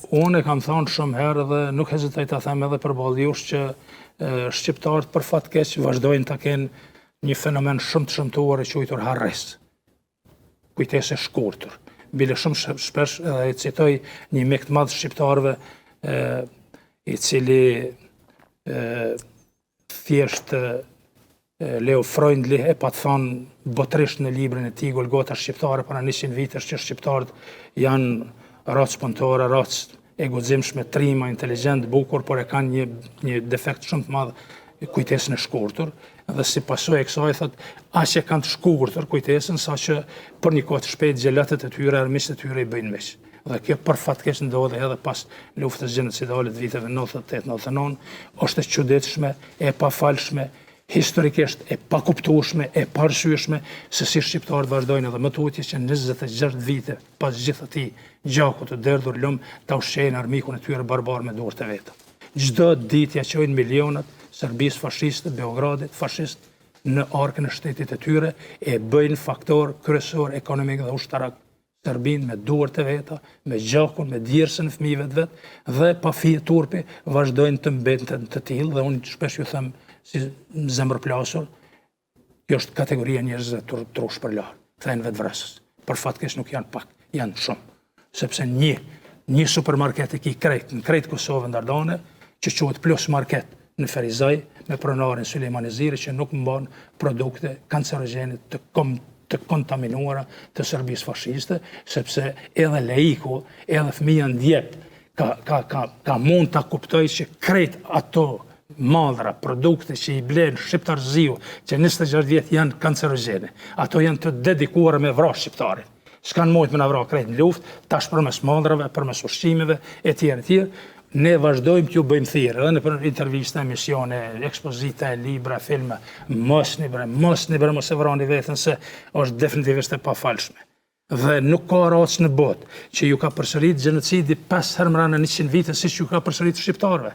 Unë e kam thonë shumë herë dhe nuk hezitoj ta them edhe përballë jush që shqiptarët për fat keq vazhdojnë ta kenë një fenomen shumë të shëmtuar e quajtur harres. Kujtesë e shkurtër. Bile shumë shpesh edhe e citoj një mik të madh shqiptarëve i cili thjesht Leo Freundli e pa të thonë botërisht në librin e tij Golgota shqiptare para 100 vitesh që shqiptarët janë racë punëtore, racë e guximshme, trima, inteligjent, bukur, por e kanë një defekt shumë të madh kujtesën e shkurtër, dhe si pasojë e kësaj thot, aq e kanë të shkurtër kujtesën saqë për një kohë të shpejtë gjelatët e tyre, armiqtë e tyre i bëjnë miq. Dhe kjo për fatkeq ndodhi edhe pas luftës gjenocidale të viteve 98-99, është e çuditshme, e pafalshme, historikisht e pakuptueshme, e parshyeshme se si shqiptarët vazhdojnë edhe më tutje që 26 vite pas gjithë atij gjaku të derdhur lum ta ushqejnë armikun e tyre barbar me dorë të veta. Çdo ditë ja çojnë milionat Serbisë fashiste, Beogradit fashist në arkën e shtetit të tyre, e bëjnë faktor kryesor ekonomik dhe ushtarak Serbin me duart e veta, me gjakun, me djersën e fëmijëve të vet, dhe pa fije turpi vazhdojnë të mbeten të tillë, dhe unë shpesh ju them si zemërplasur, kjo është kategoria njerëzve trush për larë, thënë vetvrasës. Për fat keq nuk janë pak, janë shumë. Sepse një supermarket e ki krejt, në krejt Kosovë ndardane, që quhet Plus Market në Ferizaj, me pronarin Sulejmani Ziri, që nuk mban produkte kancerogjene të kontaminuara të Serbisë fashiste, sepse edhe laiku, edhe fëmija ndjep, ka mund ta kuptoj që krejt ato madhra, produkte që i blenë shqiptarëziu, që 26 vjetë janë kancerogjene. Ato janë të dedikuara me vra shqiptarin. S'kanë mojt me na vra krejt në luft, tash përmes madrave, përmes ushqimeve, e tjerë. Ne vazhdojmë t'ju bëjmë thirrje, edhe në për intervista, emisione, ekspozita, libra, filma, mos e vrani veten se është definitivisht e pafalshme. Dhe nuk ka racë në botë që ju ka përsërit gjenocidi 5 herë mrena 100 vite siç ju ka përsërit shqiptarëve.